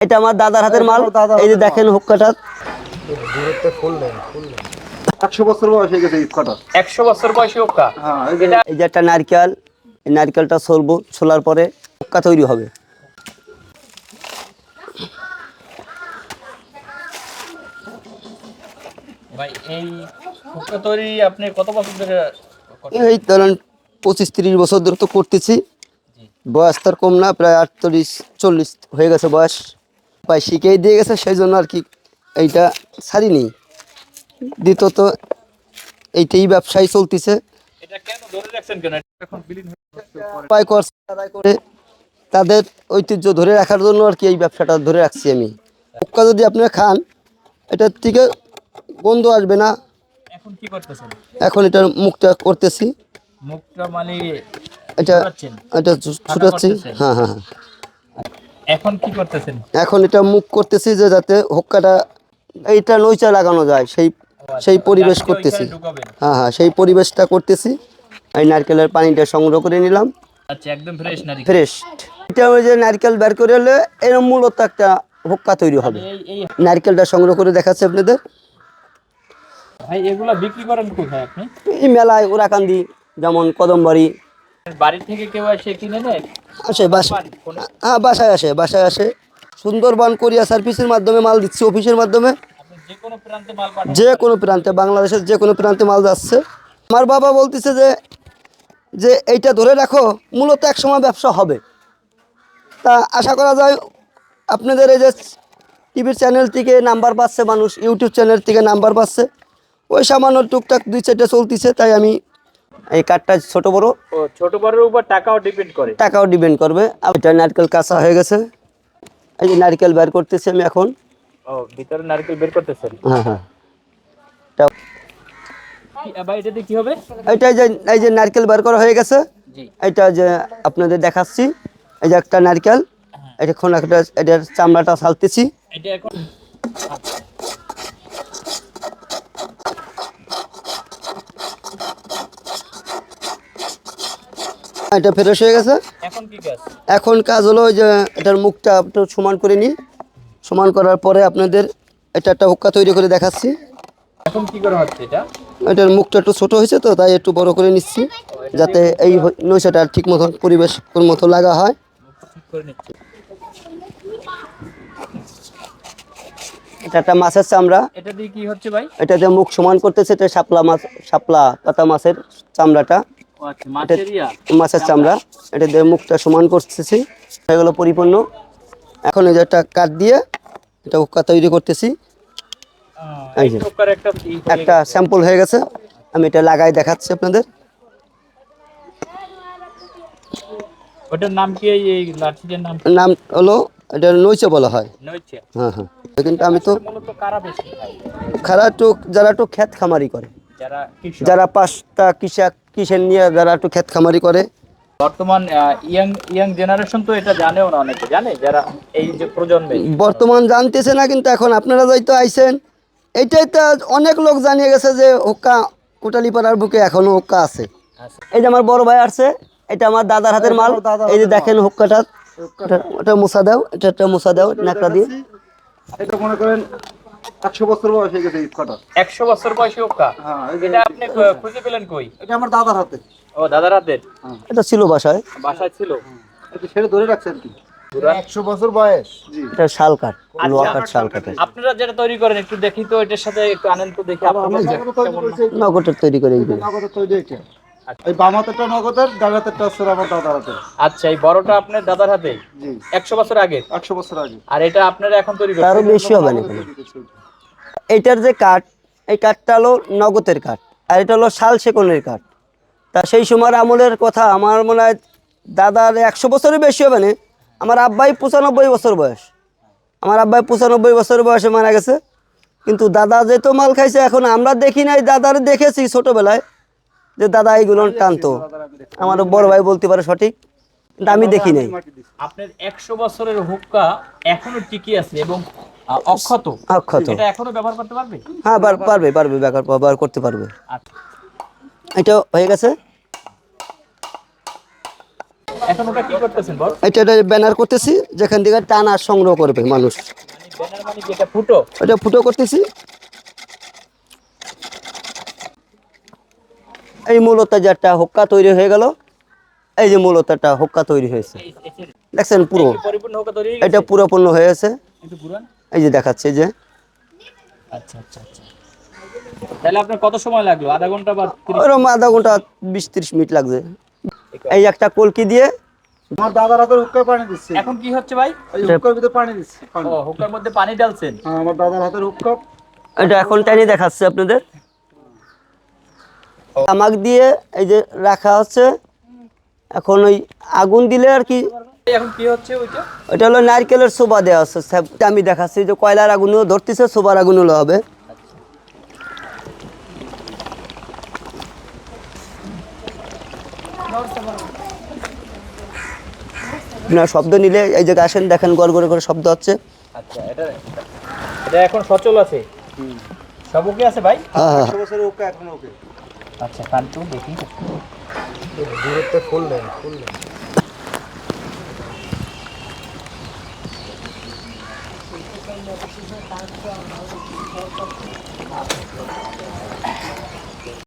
এটা আমার দাদার হাতের মাল। এই যে দেখেন হুক্কাটা 100 বছর বয়স হয়ে গেছে হুক্কাটা। 100 বছর বয়সী হুক্কা। হ্যাঁ, এই যে একটা নারকেল, এই নারকেলটা ছলবো, ছোলার পরে হুক্কা তৈরি হবে। ভাই এই হুক্কা তৈরি আপনি কত বছর ধরে এই ধরেন 25-30 বছর ধরে তো করতেছি। বয়স তার কম না, প্রায় 38-40 হয়ে গেছে বয়স। প্রায় শিখেই দিয়ে গেছে, সেই জন্য আর কি এইটা ছাড়িনি। দ্বিতীয়ত এইটাই ব্যবসায় চলতেছে। এটা কেন ধরে রাখছেন কেন? এখন বিলীন উপায় করছে আদায় করে তাদের ঐতিহ্য ধরে রাখার জন্য আর কি এই ব্যবসাটা ধরে রাখছি আমি। হুক্কা যদি আপনারা খান, এটার থেকে গন্ধ আসবে না। এখন কি করতেছেন? এখন এটার মুখটা করতেছি, মুখটা মানে এটা ছুটাচ্ছেন? এটা ছুটাচ্ছি। করতেছেন? হ্যাঁ হ্যাঁ হ্যাঁ। এখন কি করতেছেন? এখন এটা মুখ করতেছি যে যাতে হুক্কাটা এইটা নইচা লাগানো যায়, সেই পরিবেশ গাছকে করতেছি। ওইখানে ঢুকাবেন? হ্যাঁ হ্যাঁ, সেই পরিবেশটা করতেছি। এই নারকেলের পানিটা সংগ্রহ করে নিলাম, আচ্ছা, একদম ফ্রেশ নারী। ফ্রেশ। এটা ওই যে নারকেল বের করে হলে এরকম মূলত একটা হুক্কা তৈরি হবে। এই নারকেলটা সংগ্রহ করে দেখাচ্ছে আপনাদের। ভাই এগুলা বিক্রি করেন কোথায় আপনি? এই মেলায় ওরাকান্দি, যেমন কদমবাড়ি বাড়ি থেকে কেউ এসে কিনে নেয়? আসে, বাসায়। হ্যাঁ, বাসায় আসে। সুন্দরবন কোরিয়া সার্ভিসের মাধ্যমে মাল দিচ্ছি, অফিসের মাধ্যমে। আপনি যে কোনো প্রান্তে মাল পাঠান? যে কোনো প্রান্তে, বাংলাদেশের যে কোনো প্রান্তে মাল যাচ্ছে। আমার বাবা বলতেছে যে যে এইটা ধরে রাখো, মূলত এক সময় ব্যবসা হবে। তা আশা করা যায় আপনাদের এই যে টিভির চ্যানেল থেকে নাম্বার পাচ্ছে মানুষ, ইউটিউব চ্যানেল থেকে নাম্বার পাচ্ছে, ওই সামান্য টুকটাক 2-4টা চলতেছে। তাই আমি এই কাঠটা ছোট বড় ও ছোট বড়ের উপর টাকাও ডিপেন্ড করে? টাকাও ডিপেন্ড করবে। এটা নারকেল কাঁচা হয়ে গেছে, এই যে নারকেল বের করতেছি আমি এখন। ও ভিতরে নারকেল বের করতেছেন? হ্যাঁ হ্যাঁ। ভাই এটাতে কি হবে? এই যে নারকেল বের করা হয়ে গেছে, জি। এটা যে আপনাদের দেখাচ্ছি। এই যে একটা নারকেল, এটা এখন একটা এটার চামড়াটা ছালতেছি। এটা এখন এটা ফ্রেশ হয়ে গেছে। এখন কি কাজ? এখন কাজ হলো ওই যে এটার মুখটা একটু সমান করে নিই। সমান করার পরে আপনাদের এটা একটা হুক্কা তৈরি করে দেখাচ্ছি। এখন কি করা হচ্ছে এটা? এটার মুখটা একটু ছোট হয়েছে তো, তাই একটু বড় করে নিচ্ছি, যাতে এই নৈশাটা ঠিক মতন পরিবেশ মতো লাগা হয়। ঠিক করে নিচ্ছি। এটা একটা মাছের চামড়া। এটা দিয়ে কি হচ্ছে ভাই? এটা দিয়ে মুখ সমান করতেছে। এটা শাপলা মাছ, শাপলা পাতা মাছের চামড়াটা, ও আচ্ছা, মাছের মাছের চামড়া। এটা দিয়ে মুখটা সমান করতেছি, হয়ে গেল পরিপূর্ণ। এখন এই যে একটা কাঠ দিয়ে এটা হুক্কা তৈরি করতেছি। এই যে টোকার একটা স্যাম্পল হয়ে গেছে, আমি এটা লাগাই দেখাচ্ছি আপনাদের। ওটার নাম কি? এই লাঠিটার নাম? নাম হলো, এটা নইচে বলা হয়। নইচে? হ্যাঁ হ্যাঁ। কিন্তু আমি তো মূলত কারা বেশি খায়? যারা একটু ক্ষেত খামারি করে, যারা কৃষক? যারা 5টা কিসের নিয়ে যারা একটু ক্ষেত খামারি করে। বর্তমান ইয়াং জেনারেশন তো এটা জানেও না, অনেকে জানে যারা এই যে প্রজন্মে। বর্তমান জানতেছে না, কিন্তু এখন আপনারা হয়তো আইছেন, এইটাই তো অনেক লোক জানিয়ে গেছে যে হুক্কা কোটালীপাড়ার বুকে এখনো হুক্কা আছে। এই যে আমার বড় ভাই আসছে, এটা আমার দাদার হাতের মাল। এই যে দেখেন হুক্কাটা, ওটা মুছা দাও, এটা একটা মুছা দাও নাকড়া দিয়ে। এটা মনে করেন 100 বছর বয়স হয়ে গেছে হুক্কাটা। 100 বছর বয়সী হুক্কা? হ্যাঁ, এটা আপনি খুঁজে পেলেন কই? এটা আমার দাদার হাতে। ও দাদার হাতের? এটা ছিল বাসায়, বাসায় ছিল? এটা ছেড়ে ধরে রাখছেন কি? 100 বছর বয়স। জি। এটা শাল কাঠ, লোহা কাঠ, শাল কাঠের। আপনারা যেটা তৈরি করেন একটু দেখি তো, এটার সাথে একটু আনন্দ দেখি আপনাদের কেমন না? নগদের তৈরি করে এইগুলো। নগদের তৈরি এটা। এই বাম হাতেরটা নগদের, ডান হাতেরটা হচ্ছে আমার দাদার হাতে। আচ্ছা, এই বড়টা আপনার দাদার হাতে? জি। 100 বছর আগে? 100 বছর আগে। আর এটা আপনারা এখন তৈরি তারও করছেন? বেশি হবে না কোনো। এইটার যে কাঠ, এই কাঠটা হলো নগদের কাঠ, আর এটা হলো শাল সেকনের কাঠ। তা সেই সময়ের আমলের কথা, আমার মনে হয় দাদার 100 বছরের বেশি হবে না। আমার আব্বাই 95 বছর বয়স, আমার আব্বাই 95 বছর বয়সে মারা গেছে। কিন্তু দাদা যেহেতু মাল খাইছে, এখন আমরা দেখি নাই, দাদার দেখেছি ছোটবেলায় যে দাদা এইগুলো টানতো। আমার বড় ভাই বলতে পারে সঠিক, কিন্তু আমি দেখি নাই। আপনার 100 বছরের হুক্কা এখনো টিকে আছে এবং অক্ষত। অক্ষত। এটা এখনো ব্যবহার করতে পারবে? হ্যাঁ, পারবে ব্যবহার করতে পারবে। আচ্ছা। এটা হয়ে গেছে। এখন ওটা কি করতেছেন বল? এটা ব্যানার করতেছি, যেখান থেকে টানা সংগ্রহ করবে মানুষ। ব্যানার মানে কি, এটা ফুটো? এটা ফুটো করতেছি। এই মূলত যে একটা হুক্কা তৈরি হয়ে গেল, এই যে মূলত একটা হুক্কা তৈরি হয়েছে, দেখছেন পুরো এই কি পরিপূর্ণ হোকা তৈরি হয়ে এটা গেছে? পুরোপূর্ণ হয়েছে। একটু ঘুরান। এই যে দেখাচ্ছে যে আচ্ছা আচ্ছা আচ্ছা। তাহলে আপনার কত সময় লাগলো, আধা ঘন্টা বা 30? ওরকম আধা ঘন্টা 20-30 মিনিট লাগছে। এই একটা কলকি দিয়ে আমার দাদার হাতের হুক্কায় পানি দিচ্ছি। এখন কি হচ্ছে ভাই? এই হুক্কার ভিতরে পানি দিচ্ছি, পানি। ও, হুকার মধ্যে পানি ঢালছেন? হ্যাঁ, আমার দাদার হাতের হুক্কা। এটা এখন টানি দেখাচ্ছে আপনাদের। তামাক দিয়ে এই যে রাখা হচ্ছে, এখন ওই আগুন দিলে আর কি। এখন কি হচ্ছে ওইটা? এটা হলো নারকেলের সোবা দেওয়া আছে, আমি দেখাচ্ছি যে কয়লার আগুনও ধরতেছে, সোবার আগুনও হবে। না শব্দ নিলে এই যে আসেন, দেখেন গড় গড়ে করে শব্দ হচ্ছে। আচ্ছা, এটা এটা এখন সচল আছে? সব ওকে আছে ভাই? হ্যাঁ হ্যাঁ 100 বছরের হুক্কা এখনো ওকে। আচ্ছা, কান তো দেখি। দূরত্বে ফুললেন